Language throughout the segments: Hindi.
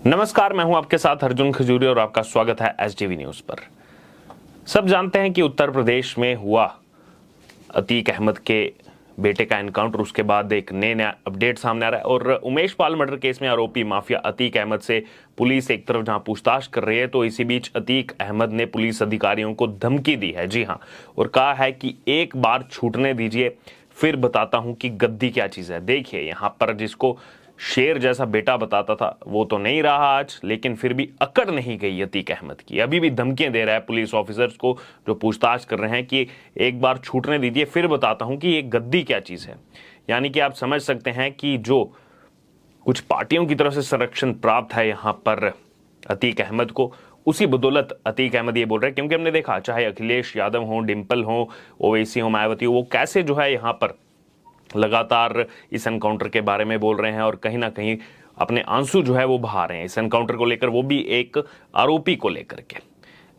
नमस्कार, मैं हूं आपके साथ अर्जुन खजूरी और आपका स्वागत है एसटीवी न्यूज पर। सब जानते हैं कि उत्तर प्रदेश में हुआ अतीक अहमद के बेटे का एनकाउंटर, उसके बाद एक नया अपडेट सामने आ रहा है और उमेश पाल मर्डर केस में आरोपी माफिया अतीक अहमद से पुलिस एक तरफ जहां पूछताछ कर रही है, तो इसी बीच अतीक अहमद ने पुलिस अधिकारियों को धमकी दी है। जी हां, और कहा है कि एक बार छूटने दीजिए, फिर बताता हूं कि गद्दी क्या चीज है। देखिए, यहां पर जिसको शेर जैसा बेटा बताता था वो तो नहीं रहा आज, लेकिन फिर भी अकड़ नहीं गई अतीक अहमद की। अभी भी धमकियां दे रहा है पुलिस ऑफिसर्स को जो पूछताछ कर रहे हैं कि एक बार छूटने दीजिए, फिर बताता हूं कि ये गद्दी क्या चीज है। यानी कि आप समझ सकते हैं कि जो कुछ पार्टियों की तरफ से संरक्षण प्राप्त है यहां पर अतीक अहमद को, उसी बदौलत अतीक अहमद ये बोल रहे हैं। क्योंकि हमने देखा, चाहे अखिलेश यादव हो, डिंपल हो, ओवैसी हो, मायावती हो, वो कैसे जो है यहां पर लगातार इस एनकाउंटर के बारे में बोल रहे हैं और कहीं ना कहीं अपने आंसू जो है वो बहा रहे हैं इस एनकाउंटर को लेकर, वो भी एक आरोपी को लेकर के।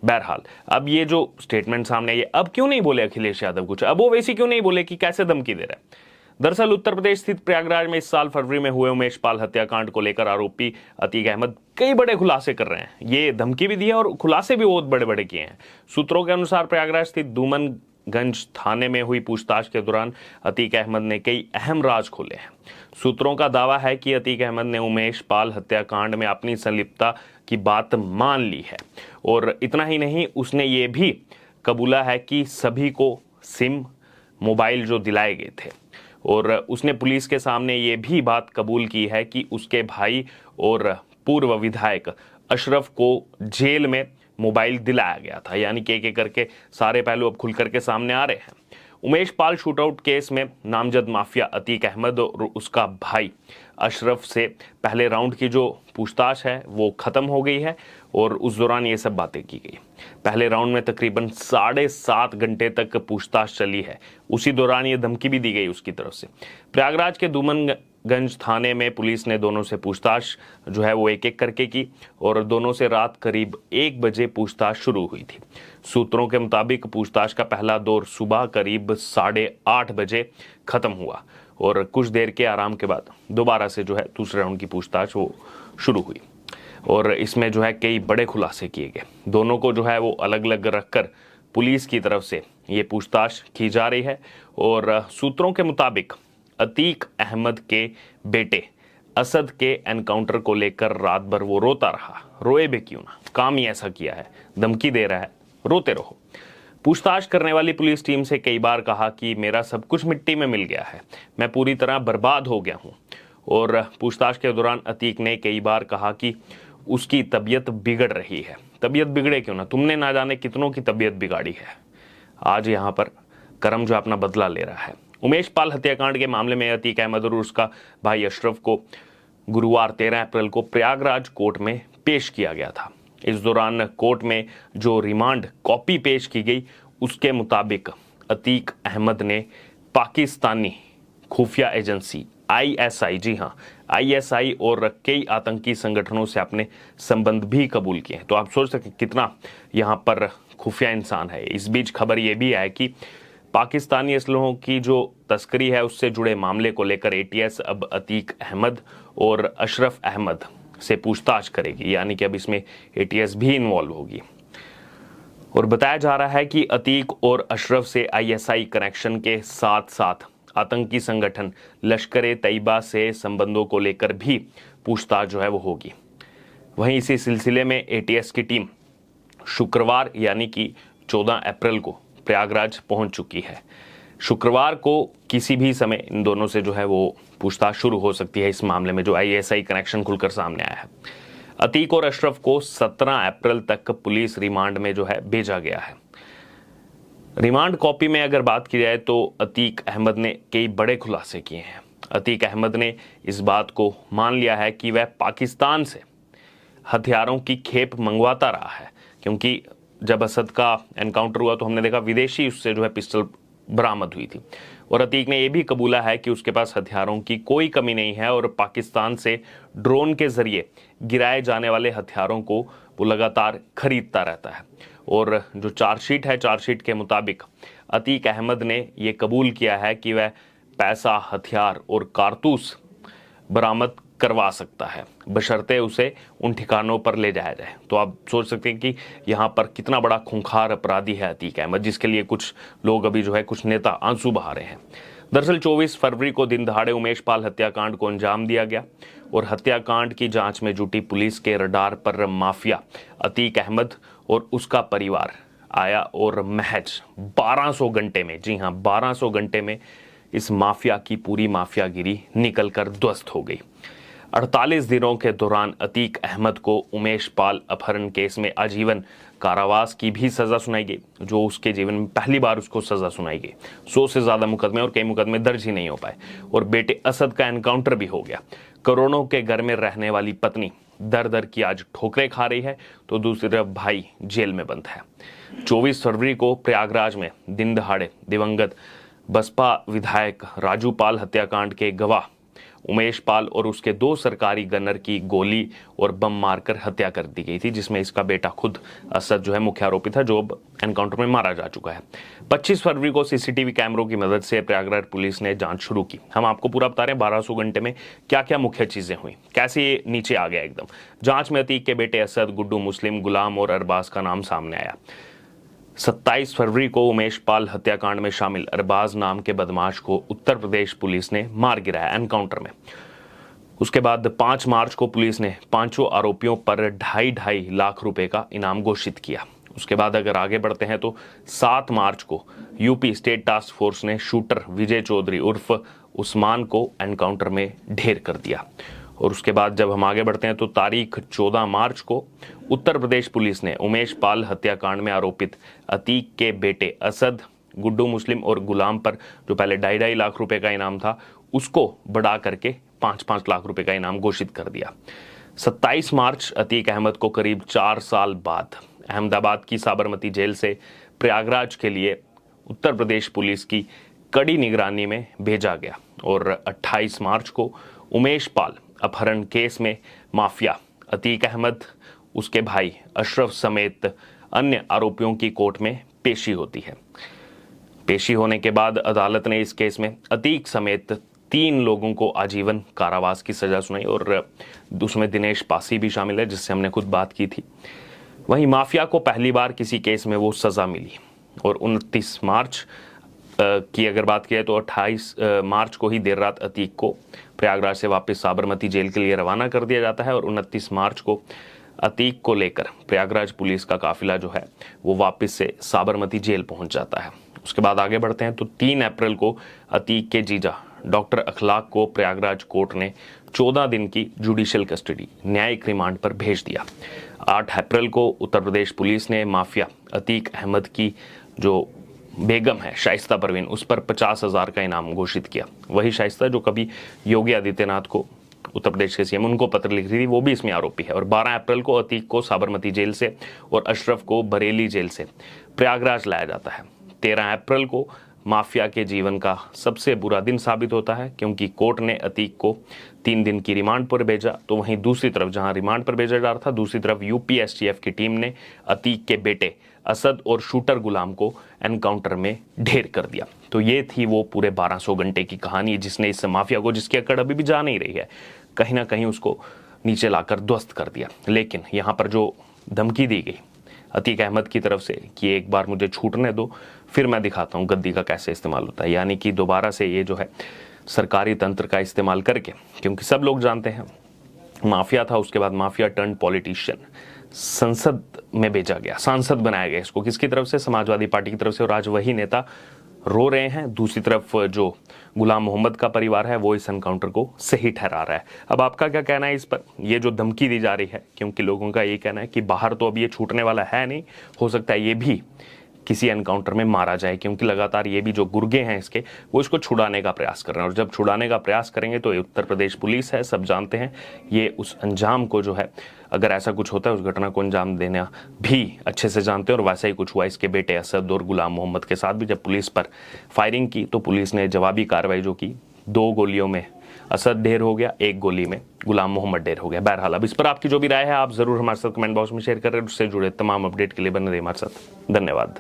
बहरहाल, अब ये जो स्टेटमेंट सामने आई है, अब क्यों नहीं बोले अखिलेश यादव कुछ, अब वो वैसे क्यों नहीं बोले कि कैसे धमकी दे रहा है। दरअसल उत्तर प्रदेश स्थित प्रयागराज में इस साल फरवरी में हुए उमेश पाल हत्याकांड को लेकर आरोपी अतीक अहमद कई बड़े खुलासे कर रहे हैं। ये धमकी भी दी है और खुलासे भी बहुत बड़े बड़े किए हैं। सूत्रों के अनुसार प्रयागराज स्थित धूमनगंज थाने में हुई पूछताछ के दौरान अतीक अहमद ने कई अहम राज खोले हैं। सूत्रों का दावा है कि अतीक अहमद ने उमेश पाल हत्याकांड में अपनी संलिप्तता की बात मान ली है और इतना ही नहीं, उसने ये भी कबूला है कि सभी को सिम मोबाइल जो दिलाए गए थे, और उसने पुलिस के सामने ये भी बात कबूल की है कि उसके भाई और पूर्व विधायक अशरफ को जेल में मोबाइल दिलाया गया था। यानी कि एक एक करके सारे पहलू अब खुल करके सामने आ रहे हैं। उमेश पाल शूटआउट केस में नामजद माफिया अतीक अहमद और उसका भाई अशरफ से पहले राउंड की जो पूछताछ है वो खत्म हो गई है और उस दौरान ये सब बातें की गई। पहले राउंड में तकरीबन 7.5 घंटे तक पूछताछ चली है। उसी दौरान ये धमकी भी दी गई उसकी तरफ से। प्रयागराज के धूमनगंज थाने में पुलिस ने दोनों से पूछताछ जो है वो एक एक करके की और दोनों से रात करीब 1 बजे पूछताछ शुरू हुई थी। सूत्रों के मुताबिक पूछताछ का पहला दौर सुबह करीब 8:30 बजे खत्म हुआ और कुछ देर के आराम के बाद दोबारा से जो है दूसरे राउंड की पूछताछ वो शुरू हुई और इसमें जो है कई बड़े खुलासे किए गए। दोनों को जो है वो अलग अलग रखकर पुलिस की तरफ से ये पूछताछ की जा रही है और सूत्रों के मुताबिक अतीक अहमद के बेटे असद के एनकाउंटर को लेकर रात भर वो रोता रहा। रोए भी क्यों ना, काम ही ऐसा किया है, धमकी दे रहा है, रोते रहो। पूछताछ करने वाली पुलिस टीम से कई बार कहा कि मेरा सब कुछ मिट्टी में मिल गया है, मैं पूरी तरह बर्बाद हो गया हूं। और पूछताछ के दौरान अतीक ने कई बार कहा कि उसकी तबीयत बिगड़ रही है। तबीयत बिगड़े क्यों ना, तुमने ना जाने कितनों की तबीयत बिगाड़ी है। आज यहां पर करम जो अपना बदला ले रहा है। उमेश पाल हत्याकांड के मामले में अतीक अहमद और उसका भाई अशरफ को गुरुवार 13 अप्रैल को प्रयागराज कोर्ट में पेश किया गया था। इस दौरान कोर्ट में जो रिमांड कॉपी पेश की गई उसके मुताबिक अतीक अहमद ने पाकिस्तानी खुफिया एजेंसी आईएसआई, जी हां आईएसआई, और कई आतंकी संगठनों से अपने संबंध भी कबूल किए। तो आप सोच सकते कितना यहां पर खुफिया इंसान है। इस बीच खबर यह भी है कि पाकिस्तानी असलहों की जो तस्करी है उससे जुड़े मामले को लेकर एटीएस अब अतीक अहमद और अशरफ अहमद से पूछताछ करेगी। यानी कि अब इसमें एटीएस भी इन्वॉल्व होगी और बताया जा रहा है कि अतीक और अशरफ से आईएसआई कनेक्शन के साथ साथ आतंकी संगठन लश्कर ए तैयबा से संबंधों को लेकर भी पूछताछ जो है वो होगी। वहीं इसी सिलसिले में एटीएस की टीम शुक्रवार यानी कि 14 अप्रैल को प्रयागराज पहुंच चुकी है। शुक्रवार को किसी भी समय इन दोनों से जो है वो पूछताछ शुरू हो सकती है इस मामले में जो आईएसआई कनेक्शन खुलकर सामने आया है। अतीक और अशरफ को 17 अप्रैल तक पुलिस रिमांड में जो है भेजा गया है। रिमांड कॉपी में अगर बात की जाए तो अतीक अहमद ने कई बड़े खुलासे किए हैं। अतीक अहमद ने इस बात को मान लिया है कि वह पाकिस्तान से हथियारों की खेप मंगवाता रहा है, क्योंकि जब असद का एनकाउंटर हुआ तो हमने देखा विदेशी उससे जो है पिस्टल बरामद हुई थी। और अतीक ने यह भी कबूला है कि उसके पास हथियारों की कोई कमी नहीं है और पाकिस्तान से ड्रोन के जरिए गिराए जाने वाले हथियारों को वो लगातार खरीदता रहता है। और जो चार्जशीट है, चार्जशीट के मुताबिक अतीक अहमद ने यह कबूल किया है कि वह पैसा, हथियार और कारतूस बरामद करवा सकता है, बशर्ते उसे उन ठिकानों पर ले जाया जाए। तो आप सोच सकते हैं कि यहाँ पर कितना बड़ा खूंखार अपराधी है अतीक अहमद, जिसके लिए कुछ लोग अभी जो है, कुछ नेता आंसू बहा रहे हैं। दरअसल 24 फरवरी को दिन दहाड़े उमेश पाल हत्याकांड को अंजाम दिया गया और हत्याकांड की जांच में जुटी पुलिस के रडार पर माफिया अतीक अहमद और उसका परिवार आया और महज 1200 घंटे में, जी हां 1200 घंटे में इस माफिया की पूरी माफियागिरी निकलकर ध्वस्त हो गई। 48 दिनों के दौरान अतीक अहमद को उमेश पाल अपहरण केस में आजीवन कारावास की भी सजा सुनाई गई, जो उसके जीवन में पहली बार उसको सजा सुनाई गई। 100 से ज्यादा मुकदमे और कई मुकदमे दर्ज ही नहीं हो पाए और बेटे असद का एनकाउंटर भी हो गया। करोड़ों के घर में रहने वाली पत्नी दर दर की आज ठोकरें खा रही है, तो दूसरी तरफ भाई जेल में बंद है। 24 फरवरी को प्रयागराज में दिन दहाड़े दिवंगत बसपा विधायक राजू पाल हत्याकांड के गवाह उमेश पाल और उसके 2 सरकारी गनर की गोली और बम मारकर हत्या कर दी गई थी, जिसमें इसका बेटा खुद असद जो है मुख्य आरोपी था, जो अब एनकाउंटर में मारा जा चुका है। 25 फरवरी को सीसीटीवी कैमरों की मदद से प्रयागराज पुलिस ने जांच शुरू की। हम आपको पूरा बता रहे हैं 1200 घंटे में क्या क्या मुख्य चीजें हुई, कैसे ये नीचे आ गया एकदम। जांच में अतीक के बेटे असद, गुड्डू मुस्लिम, गुलाम और अरबाज का नाम सामने आया। 27 फरवरी को उमेश पाल हत्याकांड में शामिल अरबाज नाम के बदमाश को उत्तर प्रदेश पुलिस ने मार गिराया एनकाउंटर में। उसके बाद 5 मार्च को पुलिस ने 5 आरोपियों पर 2.5 लाख रुपए का इनाम घोषित किया। उसके बाद अगर आगे बढ़ते हैं तो 7 मार्च को यूपी स्टेट टास्क फोर्स ने शूटर विजय चौधरी उर्फ उस्मान को एनकाउंटर में ढेर कर दिया। और उसके बाद जब हम आगे बढ़ते हैं तो तारीख 14 मार्च को उत्तर प्रदेश पुलिस ने उमेश पाल हत्याकांड में आरोपित अतीक के बेटे असद, गुड्डू मुस्लिम और गुलाम पर जो पहले 2.5 लाख रुपए का इनाम था, उसको बढ़ा करके 5-5 लाख रुपए का इनाम घोषित कर दिया। 27 मार्च अतीक अहमद को करीब 4 साल बाद अहमदाबाद की साबरमती जेल से प्रयागराज के लिए उत्तर प्रदेश पुलिस की कड़ी निगरानी में भेजा गया और 28 मार्च को उमेश पाल अपहरण केस में माफिया अतीक अहमद, उसके भाई अशरफ समेत अन्य आरोपियों की कोर्ट में पेशी होती है। पेशी होने के बाद अदालत ने इस केस में अतीक समेत 3 लोगों को आजीवन कारावास की सजा सुनाई और उसमें दिनेश पासी भी शामिल है, जिससे हमने खुद बात की थी। वहीं माफिया को पहली बार किसी केस में वो सजा मिली और 29 मार्च की अगर बात की तो 28 मार्च को ही देर रात अतीक को प्रयागराज से वापस साबरमती जेल के लिए रवाना कर दिया जाता है और 29 मार्च को अतीक को लेकर प्रयागराज पुलिस का काफिला जो है वो वापस से साबरमती जेल पहुंच जाता है। उसके बाद आगे बढ़ते हैं तो 3 अप्रैल को अतीक के जीजा डॉक्टर अखलाक को प्रयागराज कोर्ट ने 14 दिन की जुडिशियल कस्टडी न्यायिक रिमांड पर भेज दिया। 8 अप्रैल को उत्तर प्रदेश पुलिस ने माफिया अतीक अहमद की जो बेगम है शाइस्ता परवीन, उस पर 50,000 का इनाम घोषित किया। वही शाइस्ता जो कभी योगी आदित्यनाथ को, उत्तर प्रदेश के सीएम, उनको पत्र लिख रही थी, वो भी इसमें आरोपी है। और 12 अप्रैल को अतीक को साबरमती जेल से और अशरफ को बरेली जेल से प्रयागराज लाया जाता है। 13 अप्रैल को माफिया के जीवन का सबसे बुरा दिन साबित होता है, क्योंकि कोर्ट ने अतीक को 3 दिन की रिमांड पर भेजा। तो वहीं दूसरी तरफ जहां रिमांड पर भेजा जा रहा था, दूसरी तरफ यूपी एसटीएफ की टीम ने अतीक के बेटे असद और शूटर गुलाम को एनकाउंटर में ढेर कर दिया। तो ये थी वो पूरे 1200 घंटे की कहानी, जिसने इस माफिया को, जिसकी अकड़ अभी भी जा नहीं रही है, कहीं ना कहीं उसको नीचे लाकर ध्वस्त कर दिया। लेकिन यहाँ पर जो धमकी दी गई अतीक अहमद की तरफ से कि एक बार मुझे छूटने दो, फिर मैं दिखाता हूँ गद्दी का कैसे इस्तेमाल होता है, यानी कि दोबारा से ये जो है सरकारी तंत्र का इस्तेमाल करके, क्योंकि सब लोग जानते हैं माफिया था, उसके बाद माफिया टर्न पॉलिटिशियन, संसद में भेजा गया, सांसद बनाया गया इसको, किसकी तरफ से? समाजवादी पार्टी की तरफ से। और आज वही नेता रो रहे हैं। दूसरी तरफ जो गुलाम मोहम्मद का परिवार है वो इस एनकाउंटर को सही ठहरा रहा है। अब आपका क्या कहना है इस पर? ये जो धमकी दी जा रही है, क्योंकि लोगों का ये कहना है कि बाहर तो अब ये छूटने वाला है नहीं, हो सकता है ये भी किसी एनकाउंटर में मारा जाए, क्योंकि लगातार ये भी जो गुर्गे हैं इसके, वो इसको छुड़ाने का प्रयास कर रहे हैं। और जब छुड़ाने का प्रयास करेंगे तो ये उत्तर प्रदेश पुलिस है, सब जानते हैं, ये उस अंजाम को जो है, अगर ऐसा कुछ होता है उस घटना को अंजाम देना भी अच्छे से जानते हैं। और वैसा ही कुछ हुआ इसके बेटे असद और गुलाम मोहम्मद के साथ भी। जब पुलिस पर फायरिंग की तो पुलिस ने जवाबी कार्रवाई जो की, 2 गोलियों में असद ढेर हो गया, 1 गोली में गुलाम मोहम्मद ढेर हो गया। बहरहाल अब इस पर आपकी जो भी राय है आप जरूर हमारे साथ कमेंट बॉक्स में शेयर कर रहे हैं। उससे जुड़े तमाम अपडेट के लिए बने रहिए हमारे साथ। धन्यवाद।